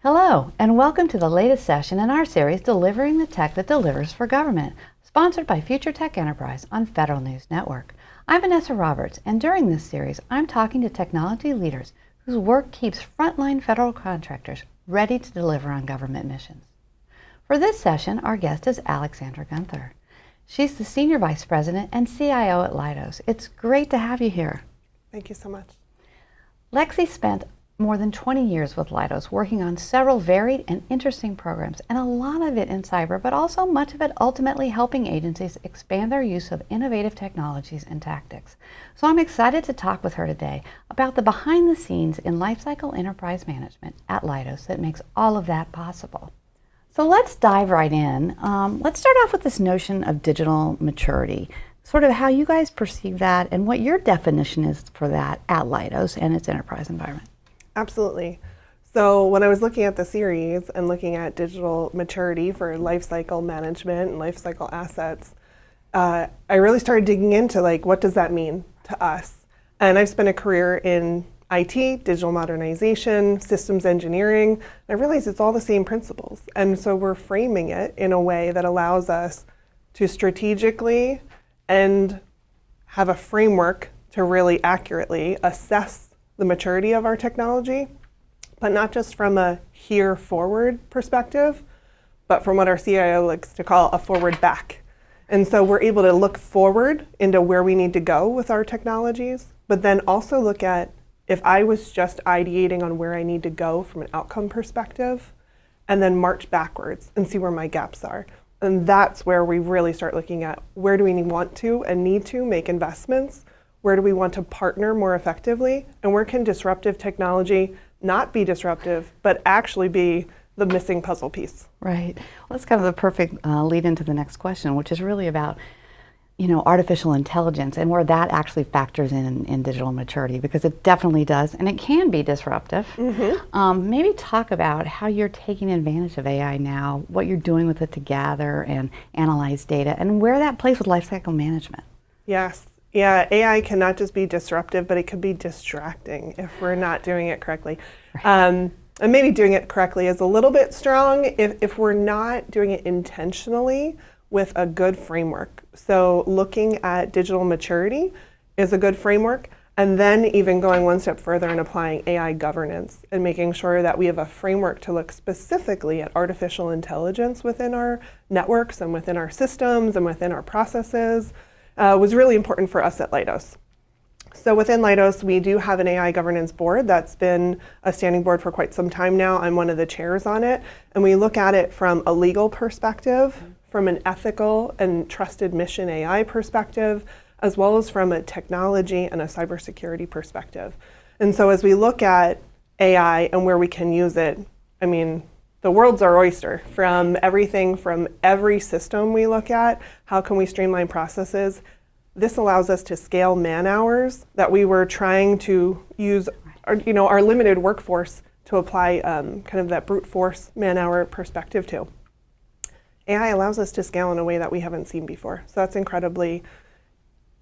Hello, and welcome to the latest session in our series, Delivering the Tech That Delivers for Government, sponsored by Future Tech Enterprise on Federal News Network. I'm Vanessa Roberts, and during this series, I'm talking to technology leaders whose work keeps frontline federal contractors ready to deliver on government missions. For this session, our guest is Alexandra Guenther. She's the Senior Vice President and CIO at Leidos. It's great to have you here. Thank you so much. Lexi spent more than 20 years with Leidos, working on several varied and interesting programs, and a lot of it in cyber, but also much of it ultimately helping agencies expand their use of innovative technologies and tactics. So I'm excited to talk with her today about the behind the scenes in lifecycle enterprise management at Leidos that makes all of that possible. So let's dive right in. Let's start off with this notion of digital maturity, sort of how you guys perceive that and what your definition is for that at Leidos and its enterprise environment. Absolutely. So when I was looking at the series and looking at digital maturity for lifecycle management and lifecycle assets, I really started digging into what does that mean to us? And I've spent a career in IT, digital modernization, systems engineering, and I realized it's all the same principles. And so we're framing it in a way that allows us to strategically and have a framework to really accurately assess the maturity of our technology, but not just from a here forward perspective, but from what our CIO likes to call a forward back. And so we're able to look forward into where we need to go with our technologies, but then also look at if I was just ideating on where I need to go from an outcome perspective, and then march backwards and see where my gaps are. And that's where we really start looking at where do we want to and need to make investments. Where do we want to partner more effectively? And where can disruptive technology not be disruptive, but actually be the missing puzzle piece? Right. Well, that's kind of the perfect lead into the next question, which is really about, artificial intelligence and where that actually factors in digital maturity, because it definitely does, and it can be disruptive. Mm-hmm. Maybe talk about how you're taking advantage of AI now, what you're doing with it to gather and analyze data, and where that plays with lifecycle management. Yes. Yeah, AI cannot just be disruptive, but it could be distracting if we're not doing it correctly. Right. And maybe doing it correctly is a little bit strong if we're not doing it intentionally with a good framework. So looking at digital maturity is a good framework, and then even going one step further and applying AI governance and making sure that we have a framework to look specifically at artificial intelligence within our networks and within our systems and within our processes. Was really important for us at Leidos. So within Leidos, we do have an AI governance board that's been a standing board for quite some time now. I'm one of the chairs on it, and we look at it from a legal perspective, from an ethical and trusted mission AI perspective, as well as from a technology and a cybersecurity perspective. And so as we look at AI and where we can use it, the world's our oyster. From everything from every system we look at, how can we streamline processes? This allows us to scale man hours that we were trying to use our limited workforce to apply kind of that brute force man hour perspective to. AI allows us to scale in a way that we haven't seen before. So that's incredibly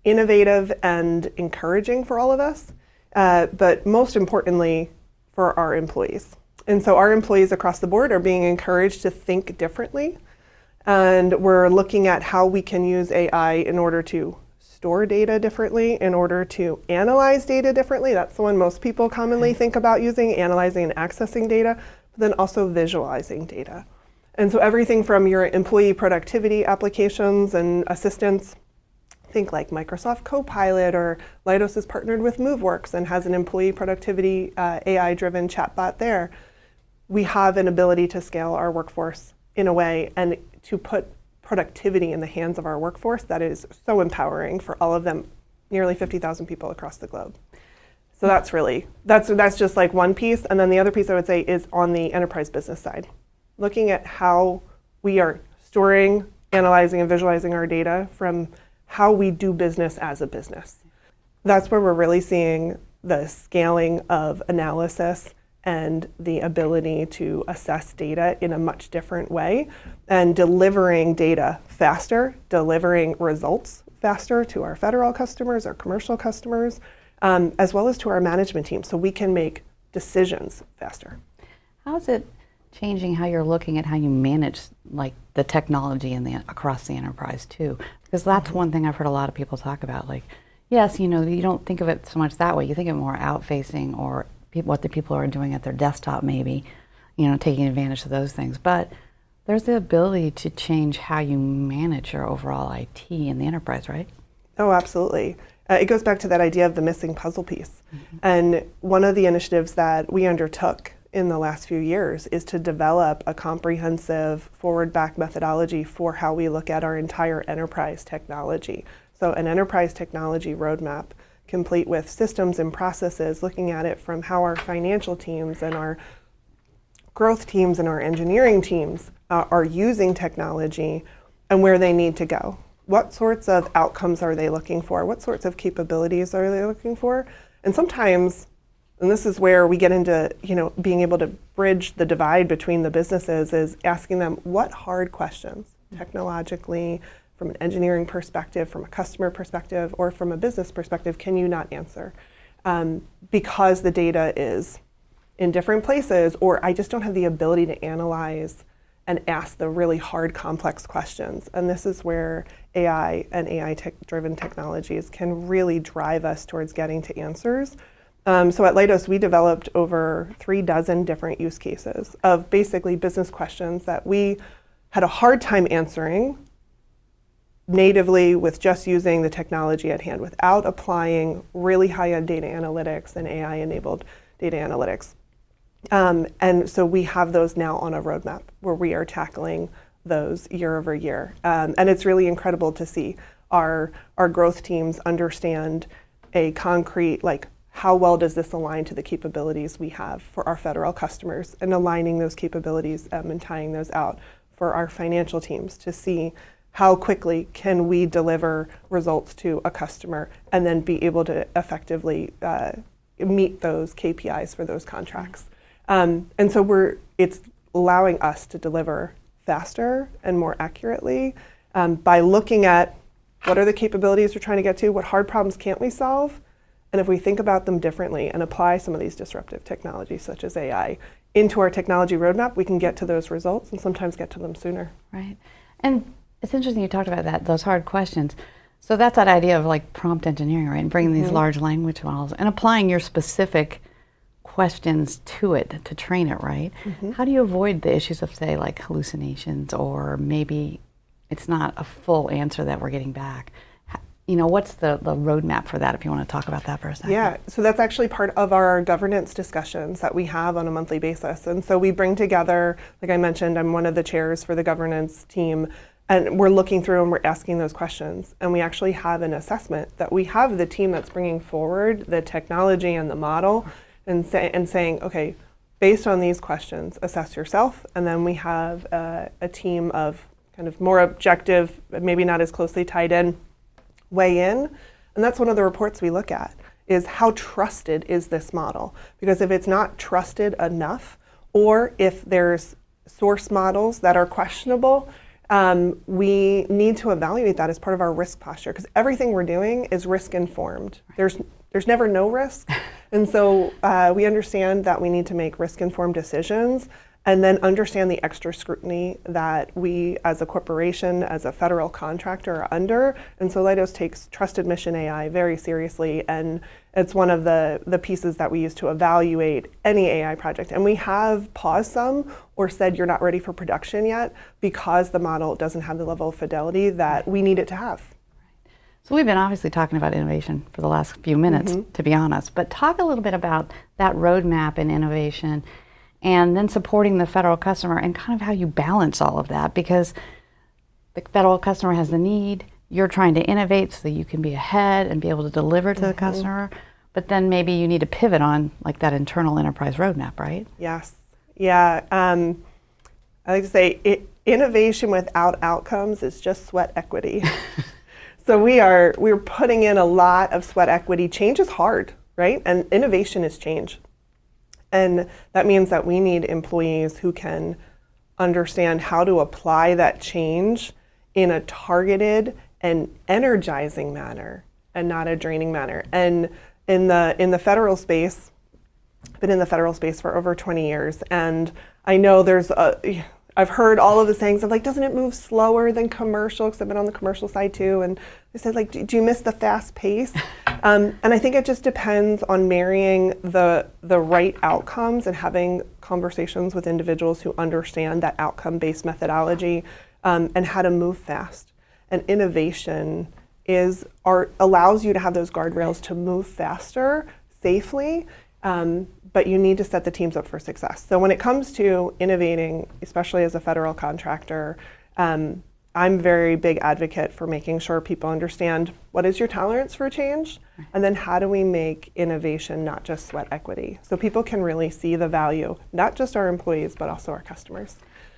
innovative and encouraging for all of us, but most importantly for our employees. And so our employees across the board are being encouraged to think differently. And we're looking at how we can use AI in order to store data differently, in order to analyze data differently. That's the one most people commonly think about using, analyzing and accessing data, but then also visualizing data. And so everything from your employee productivity applications and assistants, think like Microsoft Copilot, or Leidos is partnered with MoveWorks and has an employee productivity AI-driven chatbot there. We have an ability to scale our workforce in a way and to put productivity in the hands of our workforce that is so empowering for all of them, nearly 50,000 people across the globe. So that's just like one piece. And then the other piece I would say is on the enterprise business side, looking at how we are storing, analyzing, and visualizing our data from how we do business as a business. That's where we're really seeing the scaling of analysis and the ability to assess data in a much different way and delivering data faster, delivering results faster to our federal customers, our commercial customers, as well as to our management team, so we can make decisions faster. How is it changing how you're looking at how you manage like the technology across the enterprise too? Because that's one thing I've heard a lot of people talk about. Like, yes, you don't think of it so much that way. You think of it more out-facing, or what the people are doing at their desktop maybe, taking advantage of those things. But there's the ability to change how you manage your overall IT in the enterprise, right? Oh, absolutely. It goes back to that idea of the missing puzzle piece. And one of the initiatives that we undertook in the last few years is to develop a comprehensive forward-back methodology for how we look at our entire enterprise technology. So an enterprise technology roadmap complete with systems and processes, looking at it from how our financial teams and our growth teams and our engineering teams are using technology and where they need to go. What sorts of outcomes are they looking for? What sorts of capabilities are they looking for? And sometimes, and this is where we get into, being able to bridge the divide between the businesses, is asking them what hard questions, technologically, from an engineering perspective, from a customer perspective, or from a business perspective, can you not answer? Because the data is in different places, or I just don't have the ability to analyze and ask the really hard, complex questions. And this is where AI and AI-driven technologies can really drive us towards getting to answers. So at Leidos, we developed over 36 different use cases of basically business questions that we had a hard time answering natively with just using the technology at hand, without applying really high-end data analytics and AI-enabled data analytics. And so we have those now on a roadmap where we are tackling those year over year. And it's really incredible to see our growth teams understand a concrete, like, how well does this align to the capabilities we have for our federal customers, and aligning those capabilities and tying those out for our financial teams to see how quickly can we deliver results to a customer and then be able to effectively meet those KPIs for those contracts. And so it's allowing us to deliver faster and more accurately by looking at what are the capabilities we're trying to get to, what hard problems can't we solve, and if we think about them differently and apply some of these disruptive technologies such as AI into our technology roadmap, we can get to those results and sometimes get to them sooner. Right. And it's interesting you talked about those hard questions. So that's that idea of like prompt engineering, right? And bringing these large language models and applying your specific questions to it to train it, right? How do you avoid the issues of, say, like hallucinations, or maybe it's not a full answer that we're getting back? What's the roadmap for that, if you want to talk about that for a second? Yeah, so that's actually part of our governance discussions that we have on a monthly basis. And so we bring together, like I mentioned, I'm one of the chairs for the governance team, and we're looking through and we're asking those questions. And we actually have an assessment that we have the team that's bringing forward the technology and the model and saying, okay, based on these questions, assess yourself. And then we have a team of kind of more objective, maybe not as closely tied in, weigh in. And that's one of the reports we look at, is how trusted is this model? Because if it's not trusted enough, or if there's source models that are questionable, we need to evaluate that as part of our risk posture, because everything we're doing is risk informed. There's never no risk. And so we understand that we need to make risk informed decisions, and then understand the extra scrutiny that we as a corporation, as a federal contractor, are under. And so Leidos takes trusted mission AI very seriously, and it's one of the pieces that we use to evaluate any AI project. And we have paused some or said you're not ready for production yet because the model doesn't have the level of fidelity that we need it to have. So we've been obviously talking about innovation for the last few minutes, to be honest, but talk a little bit about that roadmap and innovation, and then supporting the federal customer and kind of how you balance all of that, because the federal customer has the need, you're trying to innovate so that you can be ahead and be able to deliver to the customer, but then maybe you need to pivot on like that internal enterprise roadmap, right? Yes. Yeah. I like to say innovation without outcomes is just sweat equity. So we're putting in a lot of sweat equity. Change is hard, right? And innovation is change. And that means that we need employees who can understand how to apply that change in a targeted and energizing manner, and not a draining manner. And in the federal space, I've been in the federal space for over 20 years, and I know I've heard all of the sayings of like, doesn't it move slower than commercial? Because I've been on the commercial side too. And they said like, do you miss the fast pace? And I think it just depends on marrying the right outcomes and having conversations with individuals who understand that outcome-based methodology and how to move fast. And innovation allows you to have those guardrails to move faster, safely, but you need to set the teams up for success. So when it comes to innovating, especially as a federal contractor, I'm very big advocate for making sure people understand what is your tolerance for change, and then how do we make innovation not just sweat equity, so people can really see the value, not just our employees, but also our customers.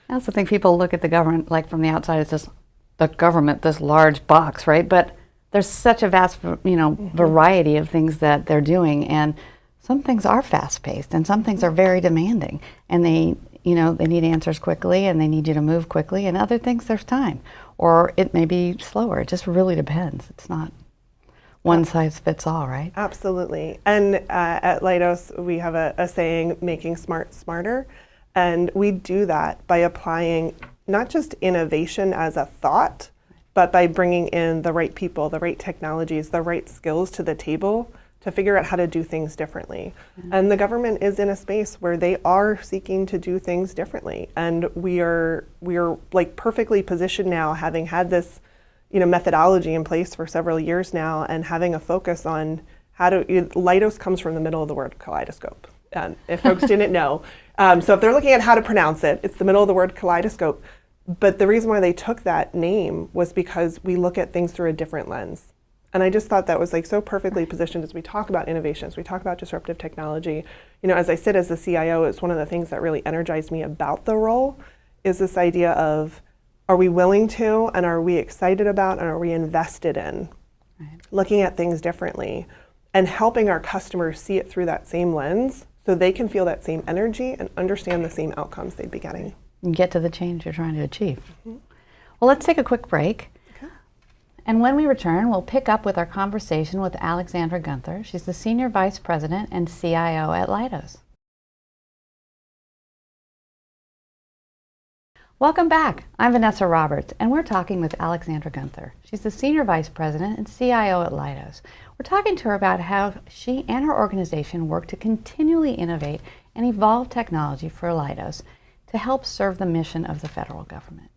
I also think people look at the government like from the outside, it's just the government, this large box, right? But there's such a vast, variety of things that they're doing, and some things are fast-paced, and some things are very demanding, and they need answers quickly, and they need you to move quickly, and other things there's time, or it may be slower. It just really depends. It's not one size fits all, right? Absolutely. And at Leidos, we have a saying, making smart smarter, and we do that by applying not just innovation as a thought, but by bringing in the right people, the right technologies, the right skills to the table to figure out how to do things differently. And the government is in a space where they are seeking to do things differently. And we are like perfectly positioned now, having had this methodology in place for several years now, and having a focus on Leidos comes from the middle of the word kaleidoscope. If folks didn't know. So if they're looking at how to pronounce it, it's the middle of the word kaleidoscope. But the reason why they took that name was because we look at things through a different lens. And I just thought that was like so perfectly positioned as we talk about innovations, we talk about disruptive technology. As I sit as the CIO, it's one of the things that really energized me about the role is this idea of, are we willing to, and are we excited about, and are we invested in looking at things differently and helping our customers see it through that same lens so they can feel that same energy and understand the same outcomes they'd be getting. And get to the change you're trying to achieve. Well, let's take a quick break. Okay. And when we return, we'll pick up with our conversation with Alexandra Guenther. She's the Senior Vice President and CIO at Leidos. Welcome back. I'm Vanessa Roberts, and we're talking with Alexandra Guenther. She's the Senior Vice President and CIO at Leidos. We're talking to her about how she and her organization work to continually innovate and evolve technology for Leidos to help serve the mission of the federal government.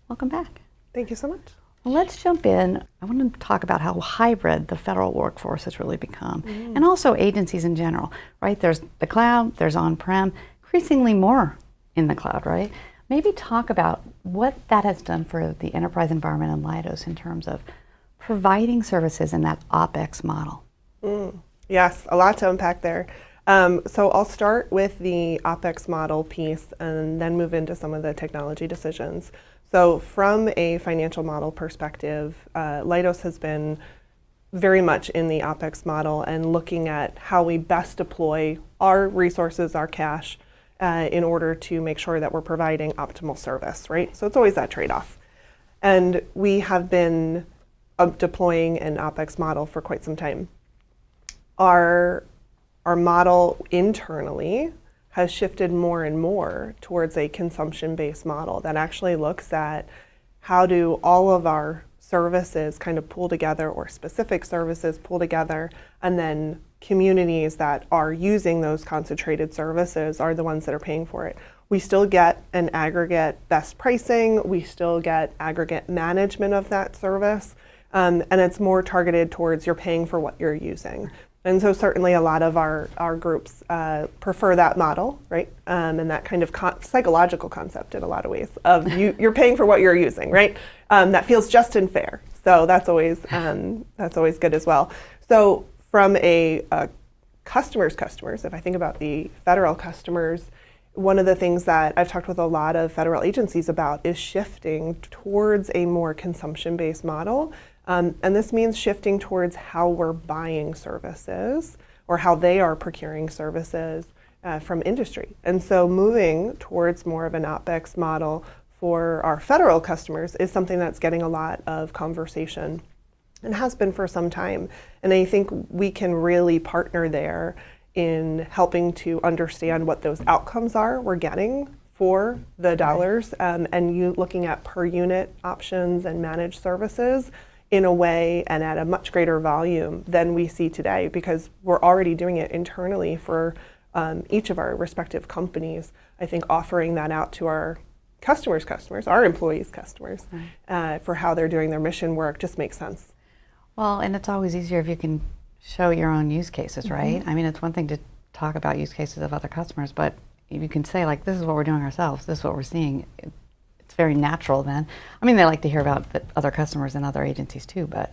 Welcome back. Thank you so much. Well, let's jump in. I want to talk about how hybrid the federal workforce has really become, and also agencies in general, right? There's the cloud, there's on-prem, increasingly more in the cloud, right? Maybe talk about what that has done for the enterprise environment in Leidos in terms of providing services in that OpEx model. Yes, a lot to unpack there. So I'll start with the OpEx model piece and then move into some of the technology decisions. So from a financial model perspective, Leidos has been very much in the OpEx model and looking at how we best deploy our resources, our cash, in order to make sure that we're providing optimal service, right? So it's always that trade-off. And we have been deploying an OpEx model for quite some time. Our model internally has shifted more and more towards a consumption-based model that actually looks at how do all of our services kind of pull together, or specific services pull together, and then communities that are using those concentrated services are the ones that are paying for it. We still get an aggregate best pricing, we still get aggregate management of that service, and it's more targeted towards you're paying for what you're using. And so certainly a lot of our groups prefer that model, right? And that kind of psychological concept in a lot of ways of you're paying for what you're using, right? That feels just and fair. So that's always good as well. So from a customers, if I think about the federal customers, one of the things that I've talked with a lot of federal agencies about is shifting towards a more consumption-based model. And this means shifting towards how we're buying services or how they are procuring services from industry. And so moving towards more of an OpEx model for our federal customers is something that's getting a lot of conversation and has been for some time. And I think we can really partner there in helping to understand what those outcomes are we're getting for the dollars, and you looking at per unit options and managed services in a way and at a much greater volume than we see today, because we're already doing it internally for each of our respective companies. I think offering that out to our customers, our employees' customers, for how they're doing their mission work just makes sense. Well, and it's always easier if you can show your own use cases, right? I mean, it's one thing to talk about use cases of other customers, but if you can say, like, this is what we're doing ourselves, this is what we're seeing, it's very natural then. I mean, they like to hear about the other customers and other agencies too, but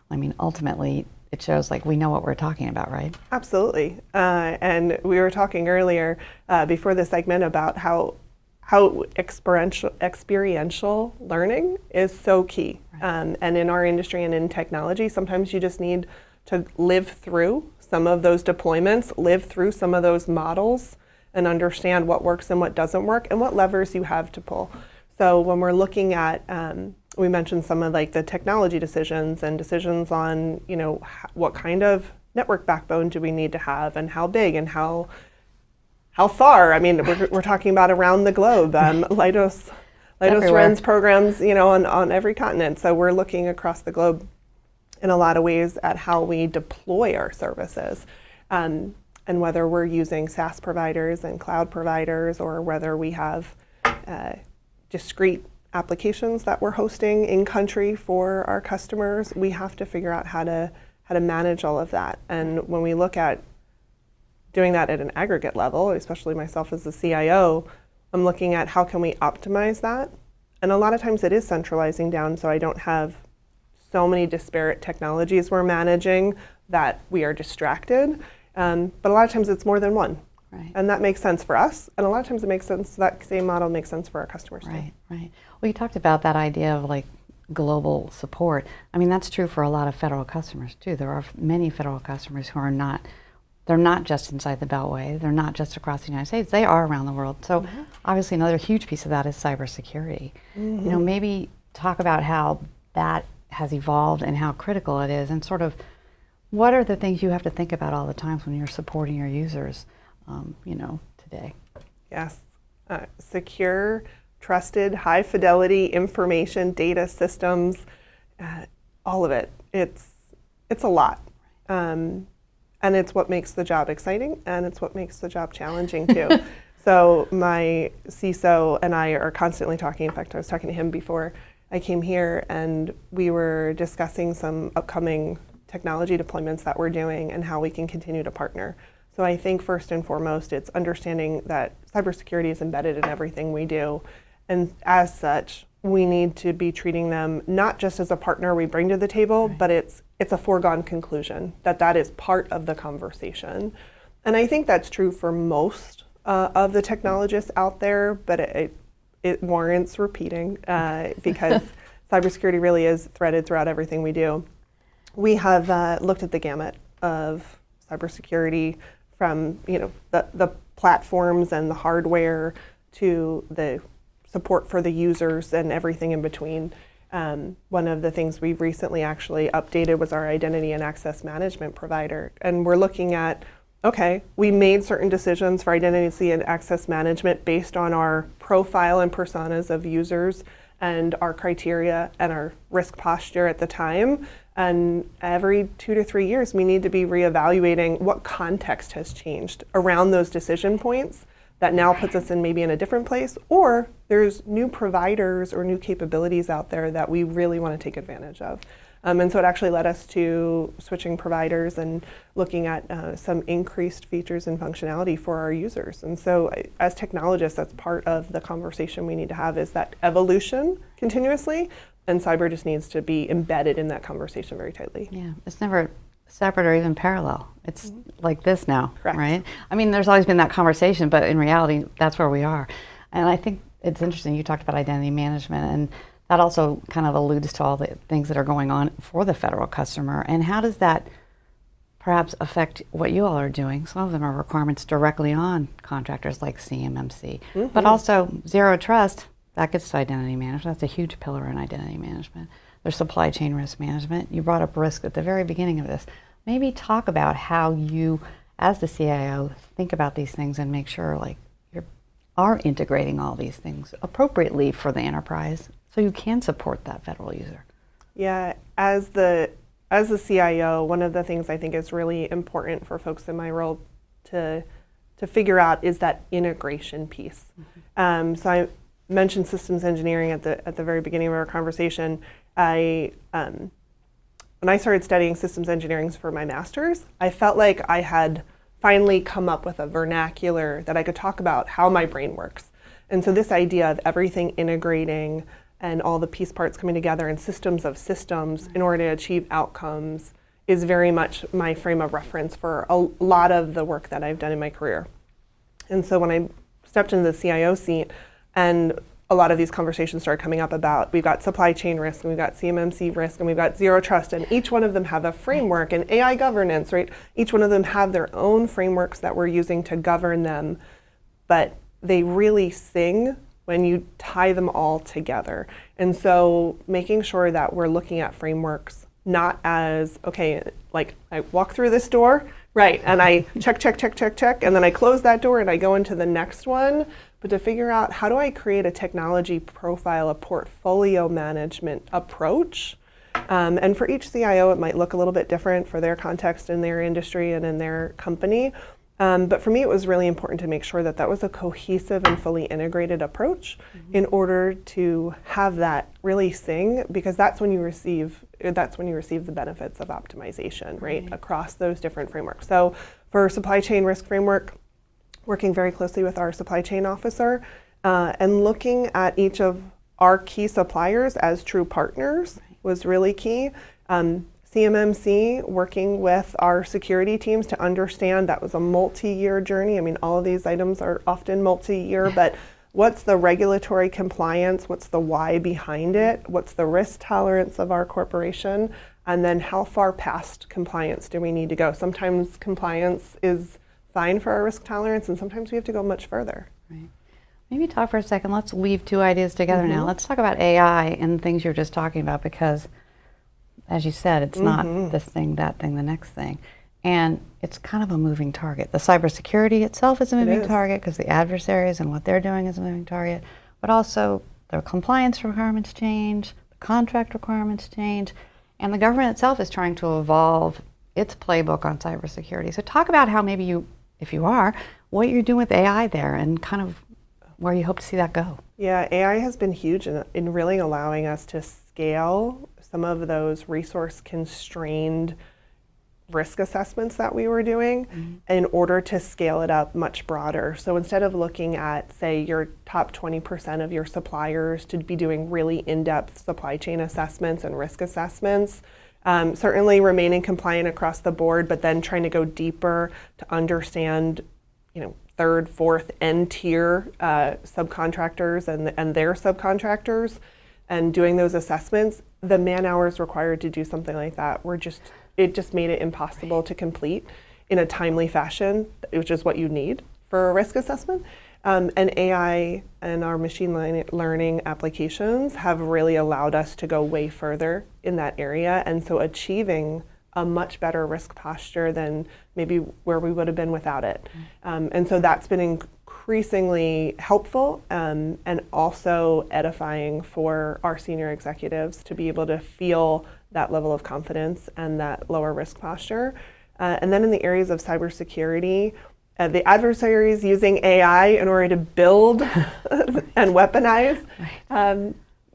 I mean, ultimately, it shows like we know what we're talking about, right? Absolutely. And we were talking earlier before the segment about how experiential learning is so key. Right. And in our industry and in technology, sometimes you just need to live through some of those deployments, live through some of those models, and understand what works and what doesn't work and what levers you have to pull. So when we're looking at, we mentioned some of like the technology decisions and decisions on, you know, what kind of network backbone do we need to have and how big and how far. I mean, we're talking about around the globe. Leidos runs programs, you know, on every continent. So we're looking across the globe in a lot of ways at how we deploy our services. And whether we're using SaaS providers and cloud providers, or whether we have discrete applications that we're hosting in country for our customers, we have to figure out how to manage all of that. And when we look at doing that at an aggregate level, especially myself as the CIO, I'm looking at how can we optimize that. And a lot of times it is centralizing down, so I don't have so many disparate technologies we're managing that we are distracted. But a lot of times it's more than one. Right. And that makes sense for us. And a lot of times it makes sense, that same model makes sense for our customers. Right, right. Well, you talked about that idea of like global support. I mean, that's true for a lot of federal customers too. There are many federal customers who are not, they're not just inside the Beltway. They're not just across the United States. They are around the world. So obviously another huge piece of that is cybersecurity. You know, maybe talk about how that has evolved and how critical it is, and sort of what are the things you have to think about all the times when you're supporting your users, you know, today? Yes, secure, trusted, high fidelity information, data systems, all of it. It's a lot. And it's what makes the job exciting, and it's what makes the job challenging too. So my CISO and I are constantly talking. In fact, I was talking to him before I came here, and we were discussing some upcoming technology deployments that we're doing and how we can continue to partner. So I think first and foremost, it's understanding that cybersecurity is embedded in everything we do. And as such, we need to be treating them not just as a partner we bring to the table, but it's a foregone conclusion that is part of the conversation. And I think that's true for most of the technologists out there, but it warrants repeating because cybersecurity really is threaded throughout everything we do. We have looked at the gamut of cybersecurity, from the platforms and the hardware to the support for the users and everything in between. One of the things we've recently actually updated was our identity and access management provider. And we're looking at, okay, we made certain decisions for identity and access management based on our profile and personas of users and our criteria and our risk posture at the time. And every 2 to 3 years, we need to be reevaluating what context has changed around those decision points that now puts us in a different place, or there's new providers or new capabilities out there that we really want to take advantage of. And so it actually led us to switching providers and looking at some increased features and functionality for our users. And so as technologists, that's part of the conversation we need to have, is that evolution continuously, and cyber just needs to be embedded in that conversation very tightly. Yeah, it's never separate or even parallel. It's like this now, Correct. Right? I mean, there's always been that conversation, but in reality, that's where we are. And I think it's interesting, you talked about identity management, and that also kind of alludes to all the things that are going on for the federal customer. And how does that perhaps affect what you all are doing? Some of them are requirements directly on contractors like CMMC, but also Zero Trust, that gets to identity management. That's a huge pillar in identity management. There's supply chain risk management. You brought up risk at the very beginning of this. Maybe talk about how you, as the CIO, think about these things and make sure like you're are integrating all these things appropriately for the enterprise so you can support that federal user? Yeah, as the CIO, one of the things I think is really important for folks in my role to figure out is that integration piece. So I mentioned systems engineering at the very beginning of our conversation. When I started studying systems engineering for my master's, I felt like I had finally come up with a vernacular that I could talk about how my brain works. And so this idea of everything integrating and all the piece parts coming together and systems of systems in order to achieve outcomes is very much my frame of reference for a lot of the work that I've done in my career. And so when I stepped into the CIO seat and a lot of these conversations started coming up about we've got supply chain risk and we've got CMMC risk and we've got zero trust, and each one of them have a framework, and AI governance, right? Each one of them have their own frameworks that we're using to govern them, but they really sing when you tie them all together. And so making sure that we're looking at frameworks not as, okay, like I walk through this door, right, and I check, and then I close that door and I go into the next one, but to figure out how do I create a technology profile, a portfolio management approach. And for each CIO, it might look a little bit different for their context in their industry and in their company. But for me, it was really important to make sure that that was a cohesive and fully integrated approach in order to have that really sing, because that's when you receive the benefits of optimization, right, across those different frameworks. So for supply chain risk framework, working very closely with our supply chain officer and looking at each of our key suppliers as true partners was really key. CMMC, working with our security teams to understand that was a multi-year journey. I mean, all of these items are often multi-year, but what's the regulatory compliance? What's the why behind it? What's the risk tolerance of our corporation? And then how far past compliance do we need to go? Sometimes compliance is fine for our risk tolerance, and sometimes we have to go much further. Right. Maybe talk for a second. Let's weave two ideas together now. Let's talk about AI and things you're just talking about, because as you said, it's not this thing, that thing, the next thing. And it's kind of a moving target. The cybersecurity itself is a moving target because the adversaries and what they're doing is a moving target. But also the compliance requirements change, the contract requirements change, and the government itself is trying to evolve its playbook on cybersecurity. So talk about how maybe you, if you are, what you're doing with AI there and kind of where you hope to see that go. Yeah, AI has been huge in really allowing us to scale some of those resource-constrained risk assessments that we were doing in order to scale it up much broader. So instead of looking at, say, your top 20% of your suppliers to be doing really in-depth supply chain assessments and risk assessments, certainly remaining compliant across the board, but then trying to go deeper to understand, third, fourth, N-tier subcontractors and their subcontractors, and doing those assessments, the man hours required to do something like that it just made it impossible to complete in a timely fashion, which is what you need for a risk assessment. And AI and our machine learning applications have really allowed us to go way further in that area, and so achieving a much better risk posture than maybe where we would have been without it. And so that's been increasingly helpful and also edifying for our senior executives to be able to feel that level of confidence and that lower risk posture. And then in the areas of cybersecurity, the adversaries using AI in order to build and weaponize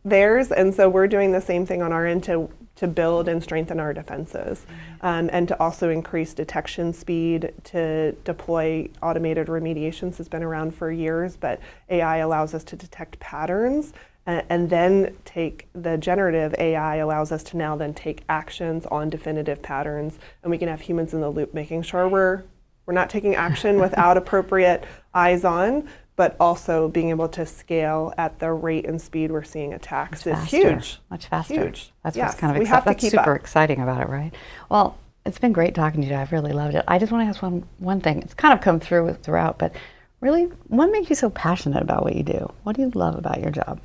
theirs. And so we're doing the same thing on our end to build and strengthen our defenses, and to also increase detection speed, to deploy automated remediations has been around for years, but AI allows us to detect patterns, and then take the generative AI allows us to now then take actions on definitive patterns, and we can have humans in the loop making sure we're not taking action without appropriate eyes on, but also being able to scale at the rate and speed we're seeing attacks is huge. Much faster. Huge. That's yes, what's kind of we have to that's keep super up. exciting about it, right? Well, it's been great talking to you. I've really loved it. I just want to ask one thing. It's kind of come throughout, but really, what makes you so passionate about what you do? What do you love about your job?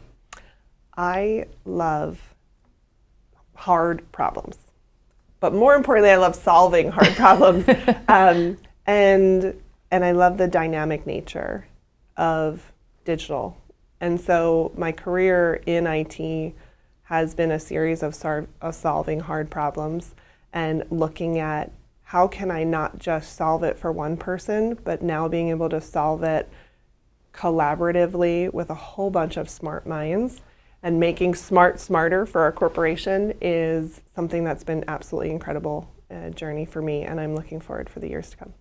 I love hard problems, but more importantly, I love solving hard problems, and I love the dynamic nature of digital. And so my career in IT has been a series of solving hard problems and looking at how can I not just solve it for one person, but now being able to solve it collaboratively with a whole bunch of smart minds. And making smart smarter for our corporation is something that's been absolutely incredible journey for me, and I'm looking forward for the years to come.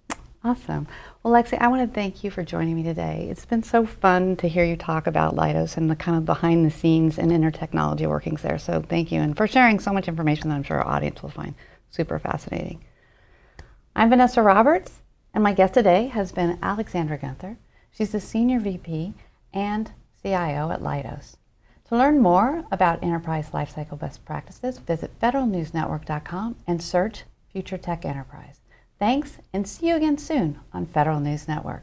Awesome. Well, Lexi, I want to thank you for joining me today. It's been so fun to hear you talk about Leidos and the kind of behind the scenes and intertechnology workings there. So thank you, and for sharing so much information that I'm sure our audience will find super fascinating. I'm Vanessa Roberts, and my guest today has been Alexandra Guenther. She's the Senior VP and CIO at Leidos. To learn more about enterprise lifecycle best practices, visit federalnewsnetwork.com and search Future Tech Enterprise. Thanks, and see you again soon on Federal News Network.